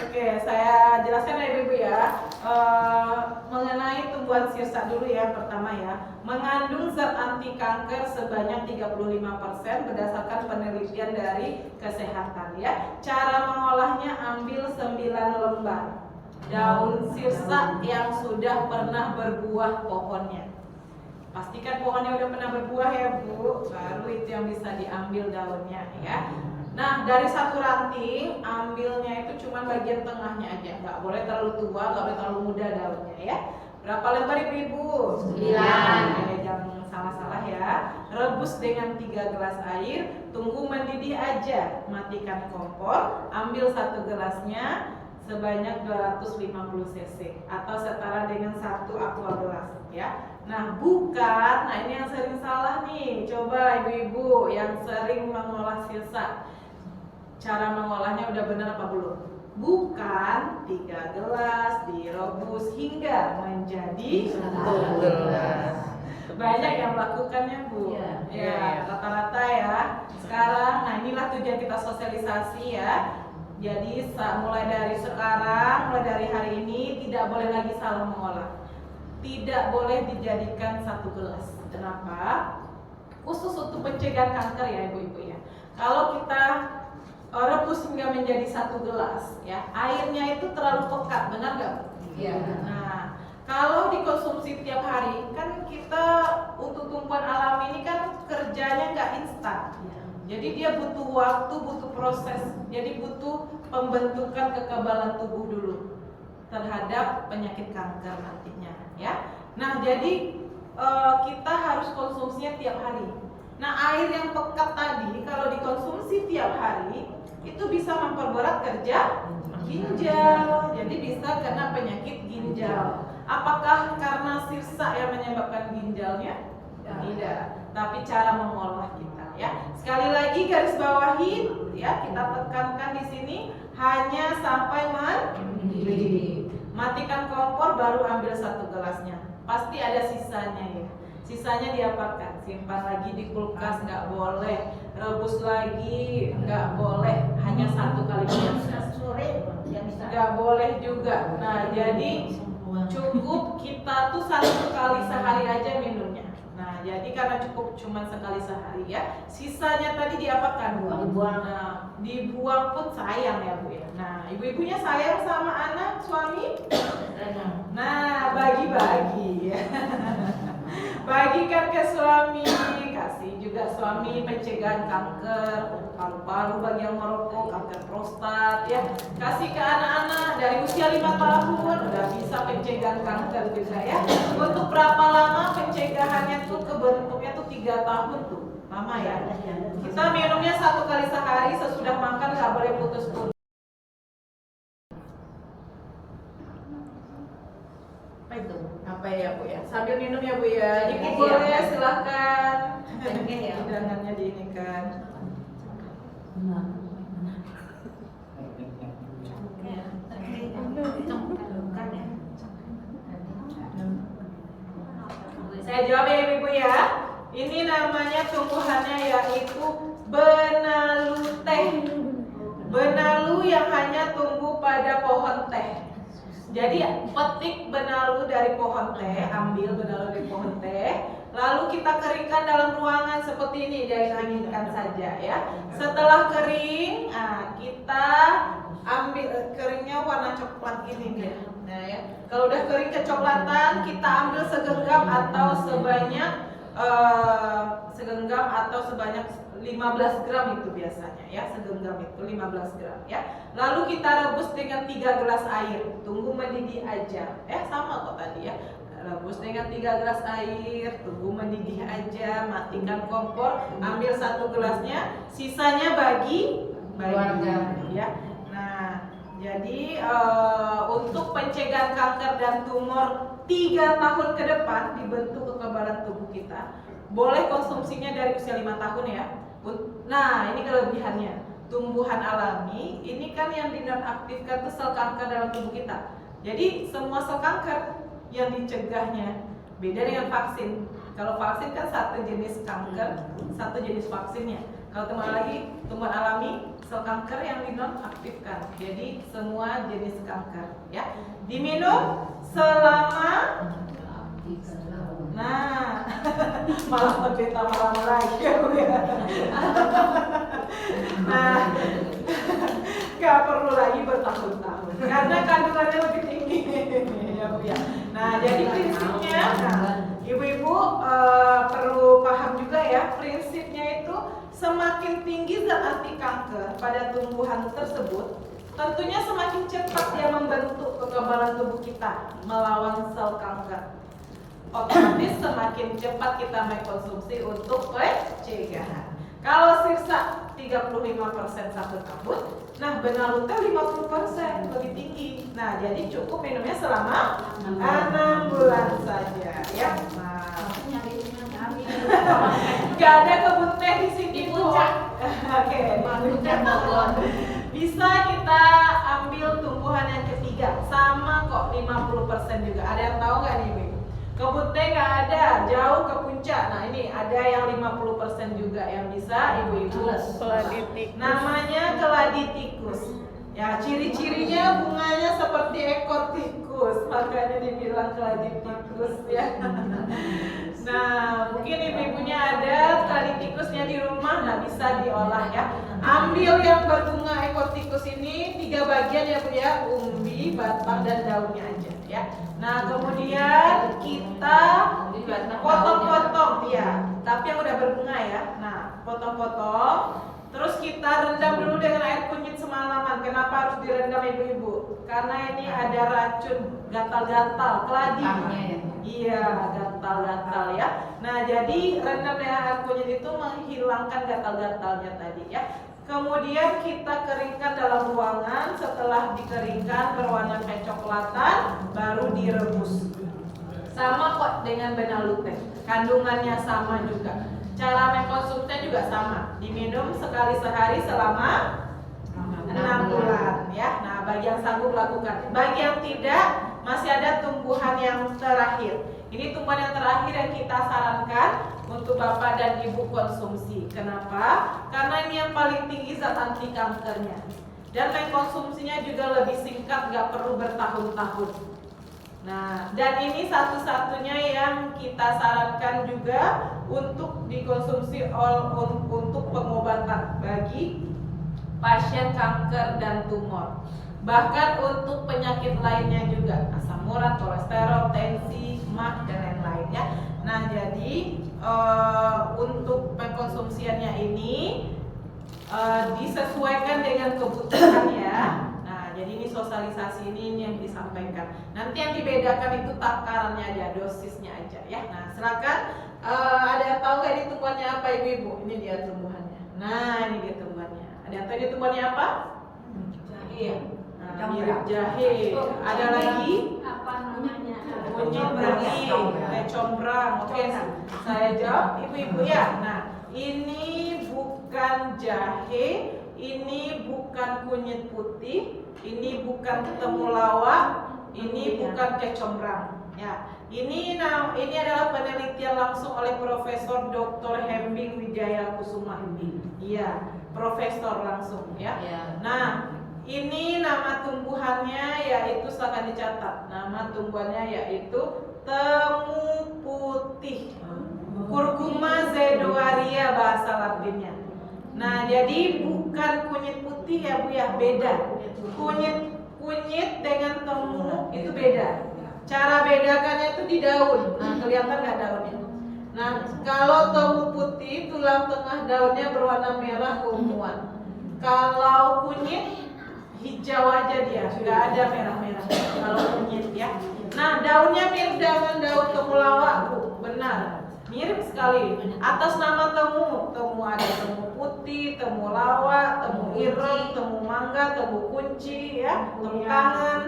Oke, saya jelaskan ya Ibu ya. Mengenai tumbuhan sirsa dulu ya. Pertama ya, mengandung zat anti kanker sebanyak 35% berdasarkan penelitian dari kesehatan ya. Cara mengolahnya, ambil 9 lembar daun sirsa yang sudah pernah berbuah pohonnya. Pastikan pohonnya udah pernah berbuah ya Bu, baru itu yang bisa diambil daunnya ya. Nah, dari satu ranting ambilnya itu cuma bagian tengahnya aja, nggak boleh terlalu tua, nggak boleh terlalu muda daunnya ya. Berapa lembar Ibu? 9. Jangan salah-salah ya. Rebus dengan 3 gelas air, tunggu mendidih aja. Matikan kompor, ambil 1 gelasnya sebanyak 250 cc atau setara dengan 1 aqua gelas ya. Nah, nah ini yang sering salah nih. Coba ibu-ibu yang sering mengolah sirsa, cara mengolahnya udah benar apa belum? Bukan 3 gelas direbus hingga menjadi 1 gelas. Banyak yang melakukannya Bu. Ya, rata-rata ya. Sekarang, nah inilah tujuan kita sosialisasi ya. Jadi mulai dari sekarang, mulai dari hari ini tidak boleh lagi salah mengolah. Tidak boleh dijadikan 1 gelas. Kenapa? Khusus untuk pencegahan kanker ya ibu-ibu ya. Kalau kita rebus hingga menjadi 1 gelas ya, airnya itu terlalu pekat, benar nggak? Iya. Nah, kalau dikonsumsi tiap hari kan kita untuk tumbuhan alami ini kan kerjanya nggak instan. Jadi dia butuh waktu, butuh proses. Jadi butuh pembentukan kekebalan tubuh dulu terhadap penyakit kanker nantinya ya. Nah, jadi kita harus konsumsinya tiap hari. Nah, air yang pekat tadi kalau dikonsumsi tiap hari itu bisa memperberat kerja ginjal. Jadi bisa kena penyakit ginjal. Apakah karena sirsa yang menyebabkan ginjalnya? Tidak, tapi cara mengolah kita ya. Sekali lagi garis bawahi ya, kita tekankan di sini hanya sampai mendidih. Matikan kompor baru ambil 1 gelasnya. Pasti ada sisanya ya. Sisanya diapakan? Simpan lagi di kulkas, nggak boleh. Rebus lagi, nggak boleh. Hanya 1 kali sore, nggak boleh juga. Nah, jadi cukup kita tuh 1 kali sehari aja minumnya. Nah, jadi karena cukup cuma sekali sehari ya, sisanya tadi diapakan? Dibuang. Nah, dibuang pun sayang ya Bu ya. Nah, ibu-ibunya sayang sama anak, suami? Nah, bagi-bagi ya. Bagikan ke suami, kasih juga suami pencegahan kanker paru-paru bagi yang merokok, kanker prostat ya. Kasih ke anak-anak dari usia 5 tahun udah bisa pencegahan kanker juga ya. Untuk berapa lama pencegahannya tuh kebentuknya tuh 3 tahun tuh. Lama ya. Kita minumnya 1 kali sehari, sesudah makan nggak boleh putus-putus. Apa ya Bu ya? Sambil minum ya Bu ya. Ibu boleh silahkan. Hidangannya diinikan. Saya jawab ya Ibu ya. Ini namanya tumbuhannya yaitu benalu teh. Benalu yang hanya tumbuh pada pohon teh. Jadi petik benalu dari pohon teh, ambil benalu dari pohon teh, lalu kita keringkan dalam ruangan seperti ini, dianginkan saja ya. Setelah kering, kita ambil keringnya warna coklat gini dia. Nah ya, kalau udah kering kecoklatan, kita ambil segenggam atau sebanyak 15 gram itu biasanya ya, segenggam itu 15 gram ya. Lalu kita rebus dengan 3 gelas air, tunggu mendidih aja. Sama kok tadi ya. Rebus dengan 3 gelas air, tunggu mendidih aja, matikan kompor, ambil 1 gelasnya, sisanya bagi keluarga ya. Nah, jadi untuk pencegahan kanker dan tumor 3 tahun ke depan dibentuk kekebalan tubuh kita. Boleh konsumsinya dari usia 5 tahun ya. Nah, ini kelebihannya. Tumbuhan alami ini kan yang dinonaktifkan itu sel kanker dalam tubuh kita. Jadi semua sel kanker yang dicegahnya. Beda dengan vaksin. Kalau vaksin kan 1 jenis kanker, 1 jenis vaksinnya. Kalau tumbuhan alami, sel sel kanker yang dinonaktifkan. Jadi semua jenis kanker ya. Diminum selama malah pendeta marah-marah ya. Nah, nggak perlu lagi bertahun-tahun karena kandungannya lebih tinggi ya Bu ya. Nah, jadi prinsipnya, ibu-ibu perlu paham juga ya, prinsipnya itu semakin tinggi zat anti kanker pada tumbuhan tersebut, tentunya semakin cepat dia membentuk kekebalan tubuh kita melawan sel kanker. Otomatis semakin cepat kita mengkonsumsi untuk pencegahan. Kalau sirsa 35% 1 tahun, nah Benalute 50% lebih tinggi. Nah, jadi cukup minumnya selama 6 bulan saja ya. Nah, gak ada kebun teh di sini Bu. Oke, bisa kita ambil tumbuhan yang ketiga, sama kok 50% juga. Ada yang tahu nggak nih Bu? Kebun teh nggak ada, jauh ke puncak. Nah ini ada yang 50% juga yang bisa ibu-ibu. Keladi tikus. Namanya keladi tikus. Ya, ciri-cirinya bunganya seperti ekor tikus, makanya dibilang keladi tikus ya. Nah, mungkin ibu-ibunya ada keladi tikusnya di rumah, nah bisa diolah ya. Ambil yang berbunga ekor tikus ini 3 bagian ya Bu ya, umbi, batang dan daunnya aja ya. Nah, kemudian kita potong-potong ya, tapi yang udah berbunga ya. Nah, potong-potong. Terus kita rendam dulu dengan air kunyit semalaman. Kenapa harus direndam ibu-ibu? Karena ini ada racun gatal-gatal, keladi. Iya, gatal-gatal ya. Nah, jadi rendam dengan air kunyit itu menghilangkan gatal-gatalnya tadi ya. Kemudian kita keringkan dalam ruangan. Setelah dikeringkan berwarna kecoklatan, baru direbus. Sama kok dengan Benalute, kandungannya sama juga. Cara mengkonsumsinya juga sama, diminum sekali sehari selama 6 bulan ya. Nah, bagi yang sanggup lakukan. Bagi yang tidak, masih ada tumbuhan yang terakhir. Ini tumbuhan yang terakhir yang kita sarankan untuk Bapak dan Ibu konsumsi. Kenapa? Karena ini yang paling tinggi zat anti kankernya. Dan mengkonsumsinya juga lebih singkat, gak perlu bertahun-tahun. Nah, dan ini satu-satunya yang kita sarankan juga untuk dikonsumsi untuk pengobatan bagi pasien kanker dan tumor. Bahkan untuk penyakit lainnya juga, asam urat, kolesterol, tensi, MAH dan lain-lain ya. Nah, jadi untuk pengkonsumsiannya ini disesuaikan dengan kebutuhan ya. Jadi ini sosialisasi ini yang disampaikan. Nanti yang dibedakan itu takarannya aja, dosisnya aja ya. Nah, silakan. Ada yang tahu nggak ini tumbuhannya apa ibu-ibu? Ini dia tumbuhannya. Nah, ini dia tumbuhannya. Ada yang tahu ini tumbuhannya apa? Jahe. Nah, mirip jahe. Ada lagi? Apa namanya? Kunyit bening, combrang. Oke, saya jawab ibu-ibu ya. Nah, ini bukan jahe, ini bukan kunyit putih. Ini bukan temulawak, ini bukan kecombrang. Ya, ini adalah penelitian langsung oleh Profesor Dr. Hembing Wijaya Kusuma. Iya, profesor langsung ya. Nah, ini nama tumbuhannya yaitu, silakan dicatat. Nama tumbuhannya yaitu temu putih. Curcuma zedoaria bahasa Latinnya. Nah, jadi bukan kunyit putih ya Bu ya, beda. Kunyit dengan temu itu beda. Cara bedakannya itu di daun. Nah, kelihatan nggak daunnya? Nah, kalau temu putih, tulang tengah daunnya berwarna merah keunguan. Kalau kunyit hijau aja dia, nggak ada merah-merah. Kalau kunyit ya. Nah, daunnya mirip dengan daun temulawak Bu, benar. Mirip sekali. Atas nama temu ada temu putih, temu lawak, temu ireng, temu mangga, temu kunci, ya, temu kangen.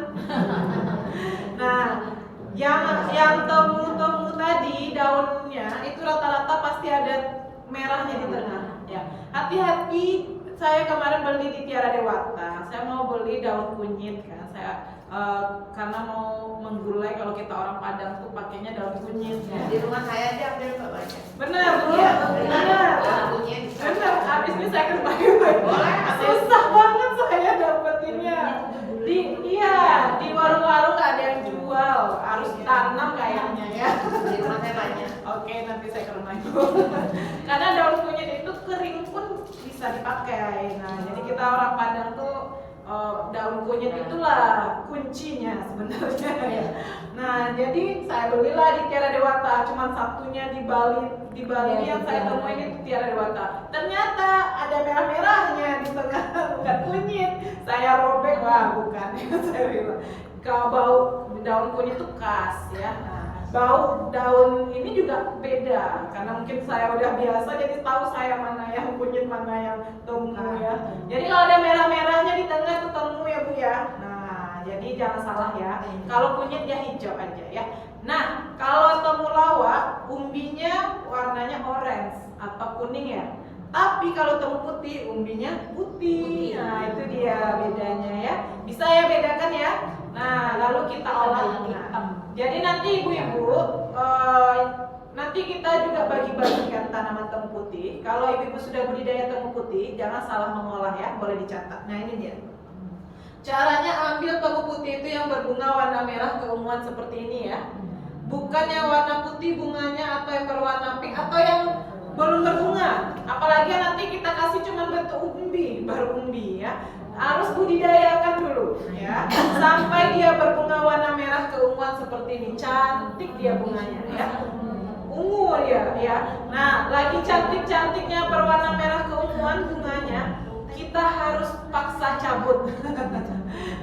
Nah, yang temu tadi daunnya itu rata-rata pasti ada merahnya di tengah. Ya, hati-hati. Saya kemarin beli di Tiara Dewata. Saya mau beli daun kunyit kan. Karena mau menggulai, kalau kita orang Padang tuh pakainya daun kunyit ya. Di rumah saya aja ambil banyak. Benar Bu, benar. Benar. Habis ini saya ke rumah ibu. Susah pakai. Nah, jadi kita orang Padang tuh daun kunyit itulah kuncinya sebenarnya. Nah, jadi saya belilah di Tiara Dewata, cuman satunya di Bali yang saya temuin itu Tiara Dewata. Ternyata ada merah-merahnya di tengah, bukan kunyit. Saya robek, wah bukan. Saya bilang, kalau bau daun kunyit itu khas ya. Nah, bau daun ini juga beda karena mungkin saya udah biasa jadi tahu saya mana yang kunyit mana yang temu ya. Jadi kalau ada merah-merahnya di tengah itu temu ya Bu ya. Nah, jadi jangan salah ya. Kalau kunyit ya hijau aja ya. Nah, kalau temulawak umbinya warnanya orange atau kuning ya. Tapi kalau temu putih umbinya putih. Nah, itu dia bedanya ya. Bisa ya bedakan ya. Nah, lalu kita olah. Jadi nanti ibu-ibu, nanti kita juga bagi-bagikan tanaman temu putih. Kalau ibu-ibu sudah budidaya temu putih, jangan salah mengolah ya, boleh dicatat. Nah ini dia. Caranya ambil temu putih itu yang berbunga warna merah keunguan seperti ini ya. Bukan yang warna putih bunganya atau yang berwarna pink atau yang belum berbunga. Apalagi nanti kita kasih cuma bentuk umbi, baru umbi ya. Harus budidayakan dulu ya sampai dia berbunga warna merah keunguan seperti ini, cantik dia bunganya ya, ungu ya. Nah, lagi cantiknya berwarna merah keunguan bunganya, kita harus paksa cabut.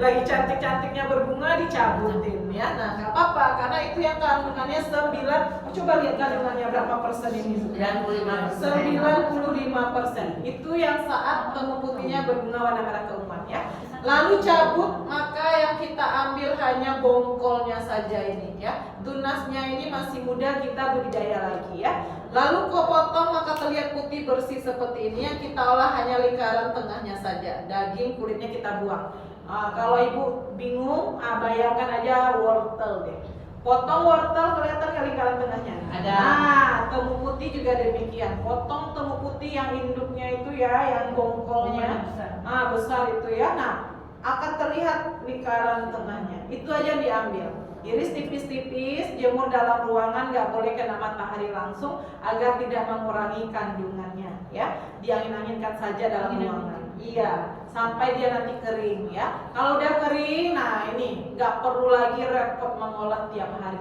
Lagi cantiknya berbunga dicabutin ya. Nah, nggak apa-apa karena itu yang kandungannya 9. Coba lihat kandungannya berapa persen ini? 95%. Itu yang saat temu putihnya berbunga warna merah keunguan ya. Lalu cabut, maka yang kita ambil hanya bongkolnya saja ini ya. Tunasnya ini masih muda, kita budidaya lagi ya. Lalu kau potong maka terlihat putih bersih seperti ini. Yang kita olah hanya lingkaran tengahnya saja. Daging kulitnya kita buang. Kalau ibu bingung, bayangkan aja wortel deh. Potong wortel kelihatan ke lingkaran tengahnya. Ada. Nah, temu putih juga demikian. Potong temu putih yang induknya itu ya, yang bongkolnya besar itu ya. Nah, akan terlihat lingkaran tengahnya. Itu aja diambil. Iris tipis-tipis, jemur dalam ruangan, nggak boleh kena matahari langsung agar tidak mengurangi kandungannya ya. Diangin-anginkan saja dalam ruangan. Iya, sampai dia nanti kering ya. Kalau udah kering, nah ini nggak perlu lagi repot mengolah tiap hari.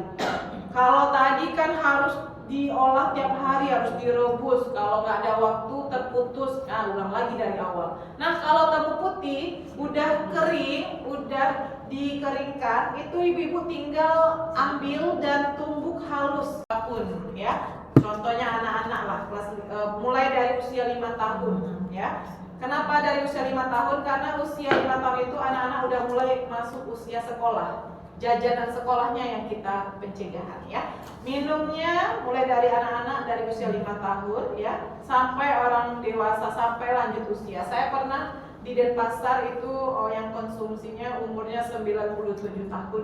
Kalau tadi kan harus diolah tiap hari, harus direbus. Kalau nggak ada waktu terputus, ulang lagi dari awal. Nah, kalau temu putih udah kering, udah dikeringkan, itu ibu-ibu tinggal ambil dan tumbuk halus apapun ya. Contohnya anak-anak lah, mulai dari usia 5 tahun ya. Kenapa dari usia 5 tahun? Karena usia 5 tahun itu anak-anak udah mulai masuk usia sekolah. Jajanan sekolahnya yang kita pencegahan ya. Minumnya mulai dari anak-anak dari usia 5 tahun ya, sampai orang dewasa, sampai lanjut usia. Saya pernah di Denpasar itu yang konsumsinya umurnya 97 tahun.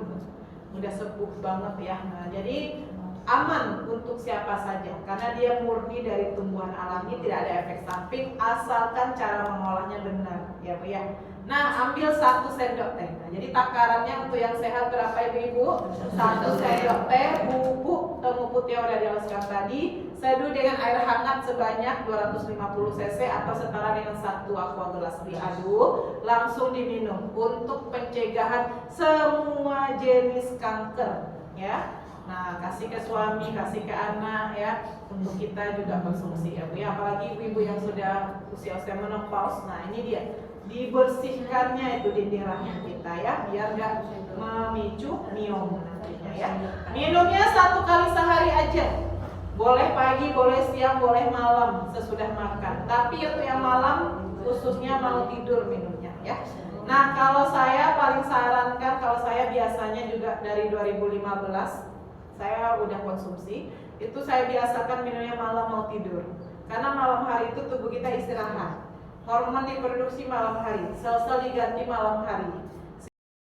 Udah sepuh banget ya. Nah, jadi aman untuk siapa saja karena dia murni dari tumbuhan alami, tidak ada efek samping asalkan cara mengolahnya benar ya Bu ya. Nah, ambil 1 sendok teh. Nah, jadi takarannya untuk yang sehat berapa ibu-ibu? 1 sendok teh bubuk temu putih yang udah dihaluskan tadi, seduh dengan air hangat sebanyak 250 cc atau setara dengan 1 aqua gelas. Diaduk, langsung diminum untuk pencegahan semua jenis kanker ya. Nah, kasih ke suami, kasih ke anak ya, untuk kita juga konsumsi ya Bu ya. Apalagi ibu-ibu yang sudah usia-usia menopause. Nah, ini dia, dibersihkannya itu dinding rahim kita ya, biar nggak memicu miom nantinya ya. Minumnya 1 kali sehari aja. Boleh pagi, boleh siang, boleh malam sesudah makan. Tapi untuk yang malam khususnya mau tidur minumnya ya. Nah, kalau saya paling sarankan, kalau saya biasanya juga dari 2015 saya udah konsumsi, itu saya biasakan minumnya malam mau tidur. Karena malam hari itu tubuh kita istirahat. Hormon diproduksi malam hari, sel-sel diganti malam hari.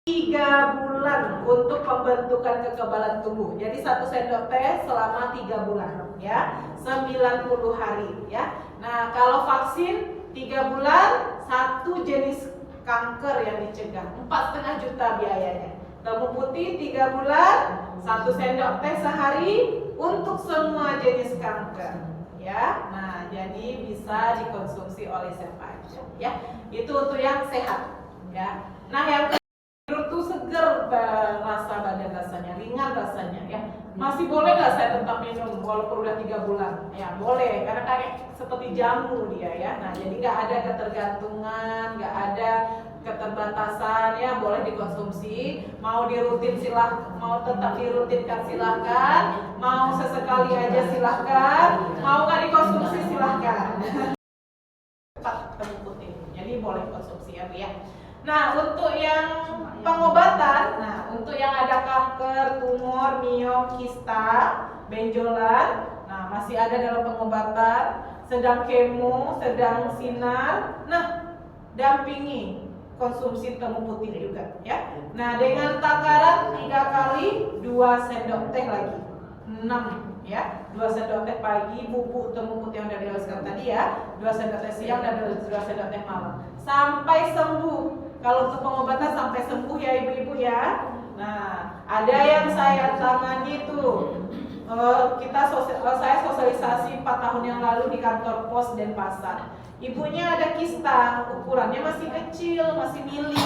3 bulan untuk pembentukan kekebalan tubuh. Jadi 1 sendok teh selama 3 bulan ya, 90 hari ya. Nah, kalau vaksin 3 bulan 1 jenis kanker yang dicegah, 4,5 juta biayanya. Temu putih 3 bulan, 1 sendok teh sehari untuk semua jenis kanker ya. Nah, jadi bisa dikonsumsi oleh siapa aja ya. Itu untuk yang sehat ya. Nah, yang tidur tuh seger rasa badan rasanya, ringan rasanya ya. Masih boleh nggak saya tetap minum walaupun udah 3 bulan? Ya boleh, karena kayak seperti jamu dia ya. Nah, jadi nggak ada ketergantungan, nggak ada keterbatasan ya, boleh dikonsumsi. Mau dirutin silahkan, mau tetap dirutinkan silahkan, mau sesekali aja silahkan, mau nggak dikonsumsi silahkan. Cepat temu putih, jadi boleh konsumsi ya Bu ya. Nah, untuk yang pengobatan, nah untuk yang ada kanker, tumor, miom, kista, benjolan, nah masih ada dalam pengobatan, sedang kemo, sedang sinar, nah dampingi konsumsi temu putih juga ya. Nah, dengan takaran 3 kali 2 sendok teh lagi, 6 ya, 2 sendok teh pagi, bubuk temu putih yang udah dihaluskan tadi ya, 2 sendok teh siang dan 2 sendok teh malam sampai sembuh. Kalau untuk pengobatan sampai sembuh ya ibu-ibu ya. Nah, ada yang saya tangani tuh, saya sosialisasi 4 tahun yang lalu di kantor pos Denpasar. Ibunya ada kista, ukurannya masih kecil, masih mili,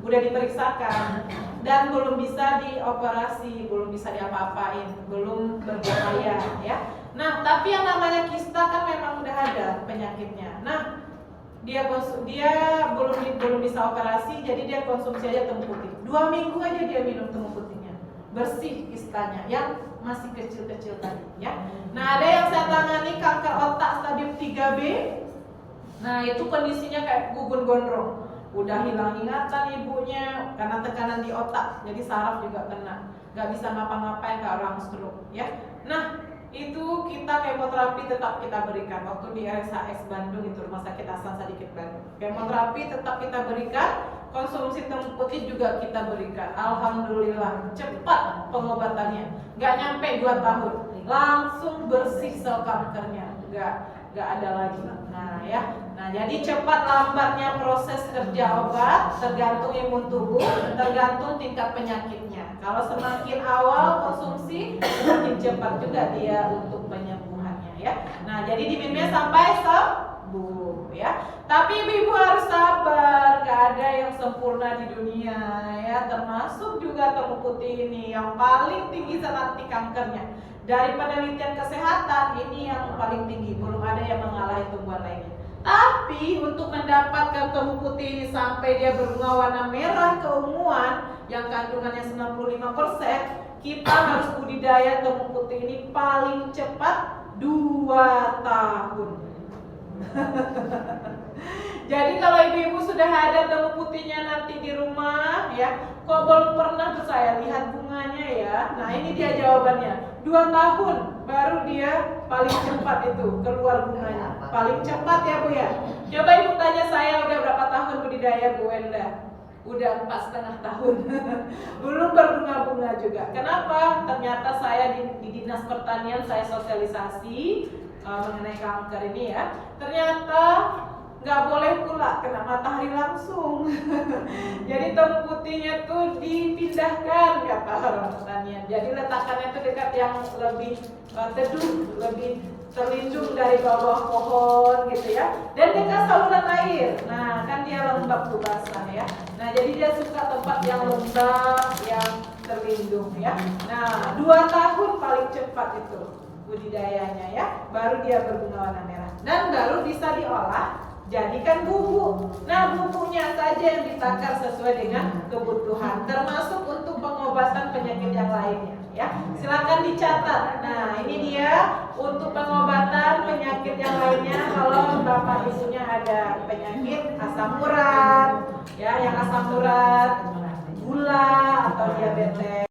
udah diperiksakan dan belum bisa dioperasi, belum bisa diapa-apain, belum berbahaya ya. Nah, tapi yang namanya kista kan memang udah ada penyakitnya. Nah, dia belum bisa operasi, jadi dia konsumsi aja temu putih. 2 minggu aja dia minum temu putihnya, bersih kistanya yang masih kecil-kecil tadi ya. Nah, ada yang saya tangani kanker otak stadium 3B. Nah, itu kondisinya kayak gugun gondrong, udah hilang ingatan ibunya karena tekanan di otak, jadi saraf juga kena, nggak bisa ngapa-ngapain kayak orang stroke ya. Nah, itu kita kemoterapi tetap kita berikan waktu di RSHS Bandung, itu Rumah Sakit Hasan Sadikin Bandung. Kemoterapi tetap kita berikan, konsumsi temu putih juga kita berikan. Alhamdulillah cepat pengobatannya, nggak nyampe 2 tahun langsung bersih sel kankernya, nggak ada lagi. Nah ya, nah jadi cepat lambatnya proses kerja obat tergantung imun tubuh, tergantung tingkat penyakitnya. Kalau semakin awal konsumsi, semakin cepat juga dia untuk penyembuhannya ya. Nah, jadi diminumnya sampai sembuh ya. Tapi ibu-ibu harus sabar, gak ada yang sempurna di dunia ya. Termasuk juga temu putih ini yang paling tinggi zat anti kankernya. Dari penelitian kesehatan ini yang paling tinggi, belum ada yang mengalahi tumbuhan lainnya. Tapi untuk mendapatkan temu putih ini sampai dia berbunga warna merah keunguan yang kandungannya 95%, kita harus budidaya temu putih ini paling cepat 2 tahun. Jadi kalau ibu-ibu sudah ada temu putihnya nanti di rumah ya, kok belum pernah tuh saya lihat bunganya ya. Nah, ini dia jawabannya. 2 tahun baru dia paling cepat itu keluar bunganya. Paling cepat ya Bu ya. Coba ibu tanya saya udah berapa tahun budidaya Bu Wenda? Udah 4,5 tahun. Belum berbunga-bunga juga. Kenapa? Ternyata saya di Dinas Pertanian saya sosialisasi mengenai kanker ini ya. Ternyata nggak boleh pula kena matahari langsung. Jadi temu putihnya tuh dipindahkan kata orang pertanian. Jadi letakkannya tuh dekat yang lebih teduh, lebih terlindung dari bawah pohon gitu ya. Dan dekat saluran air. Nah, kan dia lembab tuh basah ya. Nah, jadi dia suka tempat yang lembab, yang terlindung ya. Nah, 2 tahun paling cepat itu budidayanya ya. Baru dia berbunga warna merah dan baru bisa diolah jadikan bubuk. Nah, bubuknya saja yang ditakar sesuai dengan kebutuhan, termasuk untuk pengobatan penyakit yang lainnya ya. Silakan dicatat. Nah, ini dia untuk pengobatan penyakit yang lainnya. Kalau bapak ibunya ada penyakit asam urat ya, yang asam urat, gula atau diabetes.